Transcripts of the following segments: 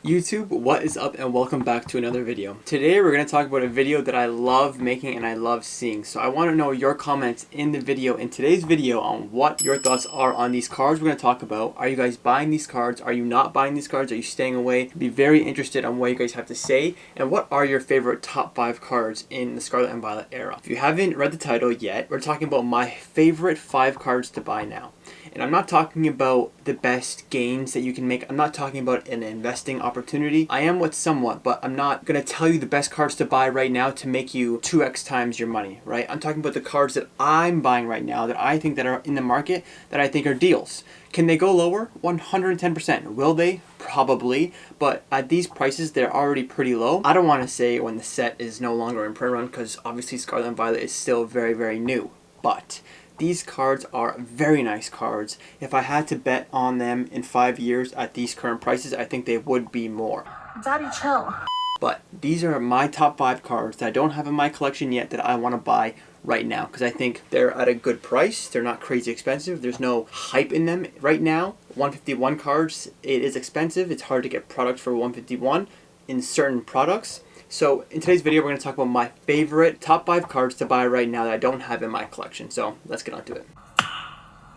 YouTube, what is up and welcome back to another video. Today we're going to talk about a video that I love making and I love seeing. So I want to know your comments in the video, in today's video, on what your thoughts are on these cards we're going to talk about. Are you guys buying these cards? Are you not buying these cards? Are you staying away? I'd be very interested on what you guys have to say. And what are your favorite top 5 cards in the Scarlet and Violet era? If you haven't read the title yet, we're talking about my favorite 5 cards to buy now. And I'm not talking about the best gains that you can make. I'm not talking about an investing opportunity. I am with somewhat, but I'm not going to tell you the best cards to buy right now to make you 2x times your money, right? I'm talking about the cards that I'm buying right now that I think that are in the market that I think are deals. Can they go lower? 110%. Will they? Probably. But at these prices, they're already pretty low. I don't want to say when the set is no longer in print run because obviously Scarlet and Violet is still very, very new. But these cards are very nice cards. If I had to bet on them in 5 years at these current prices, I think they would be more. Daddy, chill. But these are my top 5 cards that I don't have in my collection yet that I want to buy right now because I think they're at a good price. They're not crazy expensive. There's no hype in them right now. 151 cards, it is expensive. It's hard to get product for 151 in certain products. So in today's video, we're going to talk about my favorite top 5 cards to buy right now that I don't have in my collection. So let's get on to it.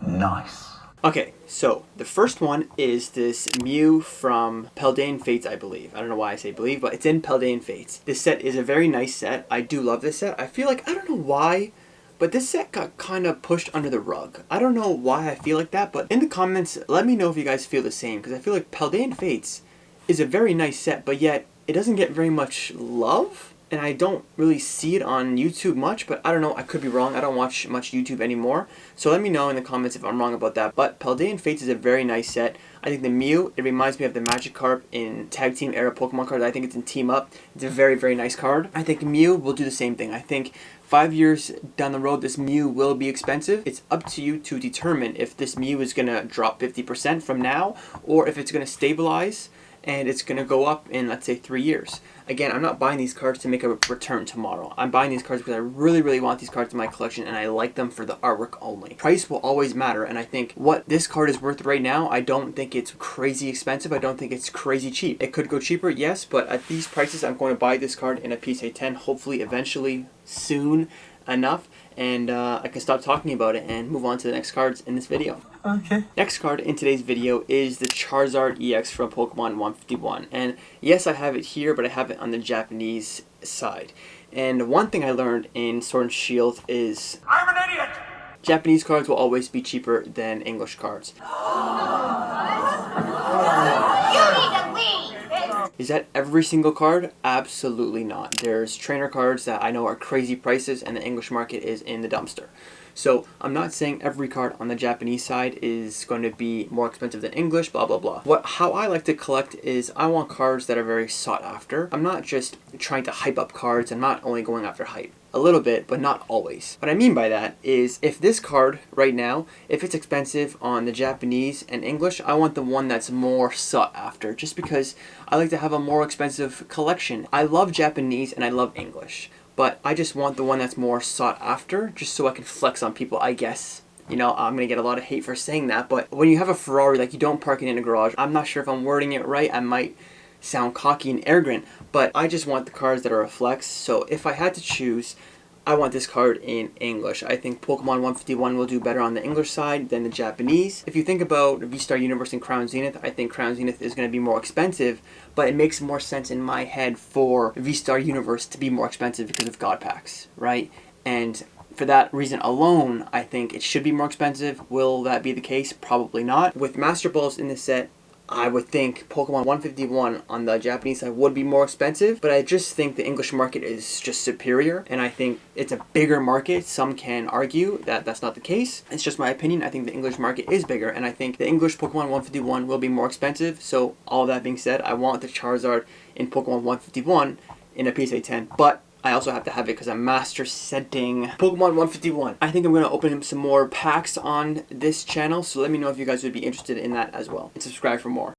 Nice. Okay, so the first one is this Mew from Paldean Fates, I believe. I don't know why I say believe, but it's in Paldean Fates. This set is a very nice set. I do love this set. I feel like, I don't know why, but this set got kind of pushed under the rug. I don't know why I feel like that, but in the comments, let me know if you guys feel the same, because I feel like Paldean Fates is a very nice set, but yet it doesn't get very much love, and I don't really see it on YouTube much, but I don't know, I could be wrong. I don't watch much YouTube anymore, so let me know in the comments if I'm wrong about that. But Paldean Fates is a very nice set. I think the Mew, it reminds me of the Magikarp in Tag Team era Pokemon cards. I think it's in Team Up. It's a very, very nice card. I think Mew will do the same thing. I think 5 years down the road, this Mew will be expensive. It's up to you to determine if this Mew is going to drop 50% from now, or if it's going to stabilize and it's going to go up in, let's say, 3 years. Again, I'm not buying these cards to make a return tomorrow. I'm buying these cards because I really, really want these cards in my collection and I like them for the artwork only. Price will always matter, and I think what this card is worth right now, I don't think it's crazy expensive. I don't think it's crazy cheap. It could go cheaper, yes, but at these prices, I'm going to buy this card in a PSA 10, hopefully, eventually, soon enough, and I can stop talking about it and move on to the next cards in this video. Okay. Next card in today's video is the Charizard EX from Pokemon 151. And yes, I have it here, but I have it on the Japanese side. And one thing I learned in Sword and Shield is I'm an idiot! Japanese cards will always be cheaper than English cards. Is that every single card? Absolutely not. There's trainer cards that I know are crazy prices and the English market is in the dumpster. So I'm not saying every card on the Japanese side is going to be more expensive than English, blah, blah, blah. How I like to collect is I want cards that are very sought after. I'm not just trying to hype up cards. I'm not only going after hype. A little bit, but not always. What I mean by that is if this card right now, if it's expensive on the Japanese and English, I want the one that's more sought after just because I like to have a more expensive collection. I love Japanese and I love English, but I just want the one that's more sought after just so I can flex on people, I guess. You know, I'm going to get a lot of hate for saying that, but when you have a Ferrari, like, you don't park it in a garage. I'm not sure if I'm wording it right. I might sound cocky and arrogant, but I just want the cards that are a flex. So if I had to choose, I want this card in English. I think Pokemon 151 will do better on the English side than the Japanese. If you think about V-Star Universe and Crown Zenith, I think Crown Zenith is going to be more expensive, but it makes more sense in my head for V-Star Universe to be more expensive because of God Packs, right? And for that reason alone, I think it should be more expensive. Will that be the case? Probably not. With Master Balls in this set, I would think Pokemon 151 on the Japanese side would be more expensive, but I just think the English market is just superior, and I think it's a bigger market. Some can argue that that's not the case. It's just my opinion. I think the English market is bigger, and I think the English Pokemon 151 will be more expensive. So all that being said, I want the Charizard in Pokemon 151 in a PSA 10, but I also have to have it because I'm master setting Pokemon 151. I think I'm going to open some more packs on this channel, so let me know if you guys would be interested in that as well. And subscribe for more.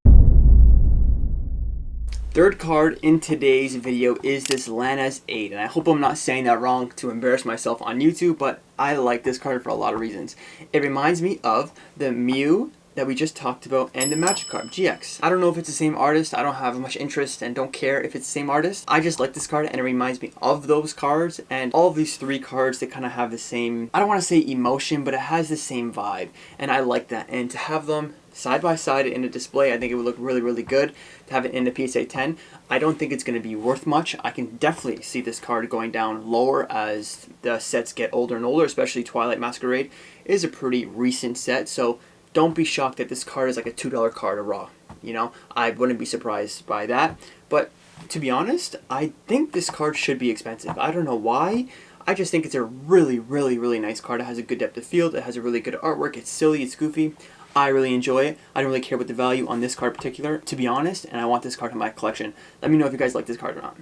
Third card in today's video is this Lan As8, and I hope I'm not saying that wrong to embarrass myself on YouTube, but I like this card for a lot of reasons. It reminds me of the Mew that we just talked about, and the Magikarp GX. I don't know if it's the same artist. I don't have much interest and don't care if it's the same artist. I just like this card and it reminds me of those cards, and all of these three cards, they kind of have the same, I don't want to say emotion, but it has the same vibe, and I like that. And to have them side by side in a display, I think it would look really, really good. To have it in the PSA 10, I don't think it's going to be worth much. I can definitely see this card going down lower as the sets get older and older, especially Twilight Masquerade is a pretty recent set, so don't be shocked that this card is like a $2 card of raw. You know, I wouldn't be surprised by that. But to be honest, I think this card should be expensive. I don't know why. I just think it's a really, really, really nice card. It has a good depth of field. It has a really good artwork. It's silly. It's goofy. I really enjoy it. I don't really care about the value on this card in particular, to be honest, and I want this card in my collection. Let me know if you guys like this card or not.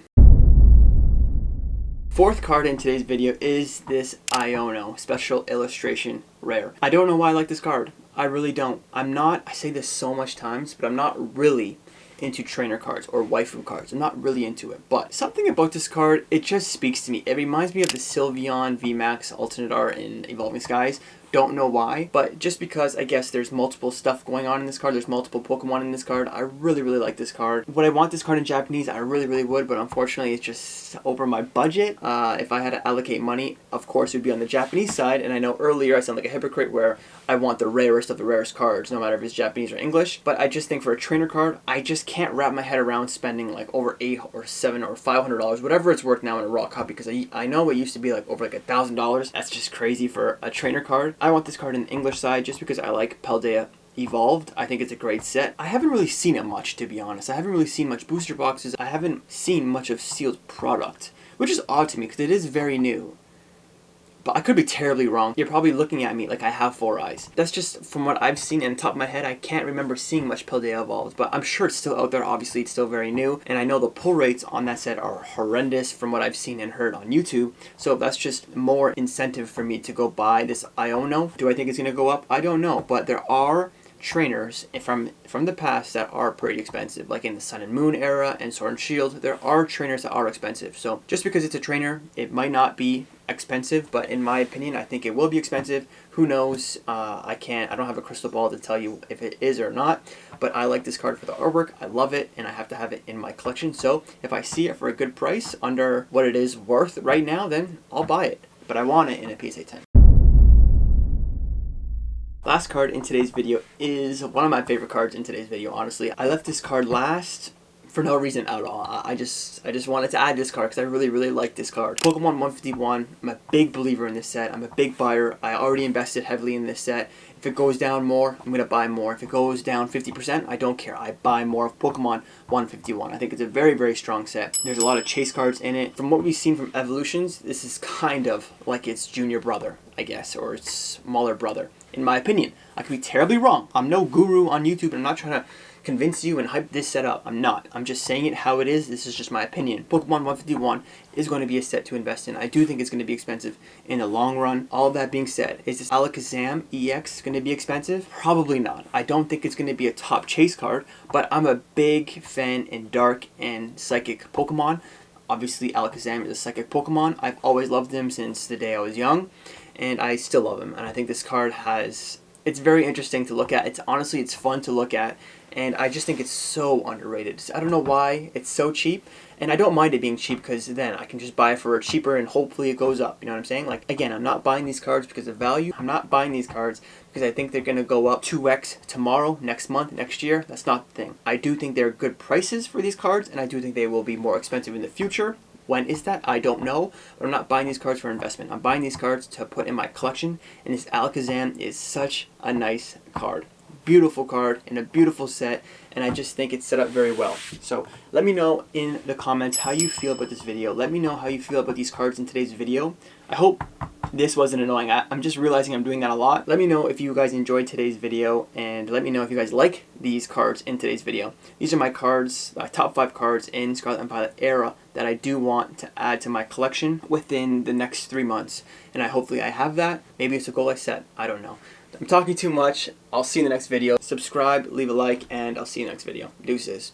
Fourth card in today's video is this Iono Special Illustration Rare. I don't know why I like this card. I really don't. I say this so much times, but I'm not really into trainer cards or waifu cards. I'm not really into it. But something about this card, it just speaks to me. It reminds me of the Sylveon VMAX Alternate Art in Evolving Skies. Don't know why, but just because I guess there's multiple stuff going on in this card, there's multiple Pokemon in this card, I really, really like this card. Would I want this card in Japanese? I really, really would, but unfortunately it's just over my budget. If I had to allocate money, of course it would be on the Japanese side, and I know earlier I sound like a hypocrite where I want the rarest of the rarest cards, no matter if it's Japanese or English, but I just think for a trainer card, I just can't wrap my head around spending like over $8 or $7 or $500, whatever it's worth now in a raw copy, because I know it used to be like over like $1,000. That's just crazy for a trainer card. I want this card in the English side just because I like Paldea Evolved. I think it's a great set. I haven't really seen it much, to be honest. I haven't really seen much booster boxes. I haven't seen much of sealed product, which is odd to me because it is very new. But I could be terribly wrong. You're probably looking at me like I have 4 eyes. That's just from what I've seen in the top of my head. I can't remember seeing much Paldea Evolved, but I'm sure it's still out there. Obviously, it's still very new, and I know the pull rates on that set are horrendous from what I've seen and heard on YouTube, so that's just more incentive for me to go buy this Iono. Do I think it's going to go up? I don't know, but there are trainers from the past that are pretty expensive, like in the Sun and Moon era and Sword and Shield. There are trainers that are expensive, so just because it's a trainer, it might not be expensive, but in my opinion, I think it will be expensive. Who knows? I don't have a crystal ball to tell you if it is or not, but I like this card for the artwork. I love it, and I have to have it in my collection, so if I see it for a good price under what it is worth right now, then I'll buy it, but I want it in a PSA 10. Last card in today's video is one of my favorite cards in today's video, honestly. I left this card last for no reason at all. I just wanted to add this card because I really, really like this card. Pokemon 151, I'm a big believer in this set. I'm a big buyer. I already invested heavily in this set. If it goes down more, I'm going to buy more. If it goes down 50%, I don't care. I buy more of Pokemon 151. I think it's a very, very strong set. There's a lot of chase cards in it. From what we've seen from Evolutions, this is kind of like its junior brother, I guess, or its smaller brother, in my opinion. I could be terribly wrong. I'm no guru on YouTube, and I'm not trying to convince you and hype this set up. I'm not. I'm just saying it how it is. This is just my opinion. Pokemon 151 is going to be a set to invest in. I do think it's going to be expensive in the long run. All that being said, is this Alakazam EX going to be expensive? Probably not. I don't think it's going to be a top chase card, but I'm a big fan in Dark and Psychic Pokemon. Obviously, Alakazam is a Psychic Pokemon. I've always loved him since the day I was young, and I still love him. And I think this card it's very interesting to look at. It's fun to look at, and I just think it's so underrated. I don't know why it's so cheap, and I don't mind it being cheap because then I can just buy it for cheaper and hopefully it goes up. You know what I'm saying? Like, again, I'm not buying these cards because of value. I'm not buying these cards because I think they're going to go up 2x tomorrow, next month, next year. That's not the thing. I do think they're good prices for these cards, and I do think they will be more expensive in the future. When is that? I don't know, but I'm not buying these cards for investment. I'm buying these cards to put in my collection, and this Alakazam is such a nice card. Beautiful card in a beautiful set, and I just think it's set up very well. So let me know in the comments how you feel about this video. Let me know how you feel about these cards in today's video. I hope this wasn't annoying. I'm just realizing I'm doing that a lot. Let me know if you guys enjoyed today's video, and let me know if you guys like these cards in today's video. These are my cards, top 5 cards in Scarlet and Violet era that I do want to add to my collection within the next 3 months. And hopefully I have that. Maybe it's a goal I set. I don't know. I'm talking too much. I'll see you in the next video. Subscribe, leave a like, and I'll see you in the next video. Deuces.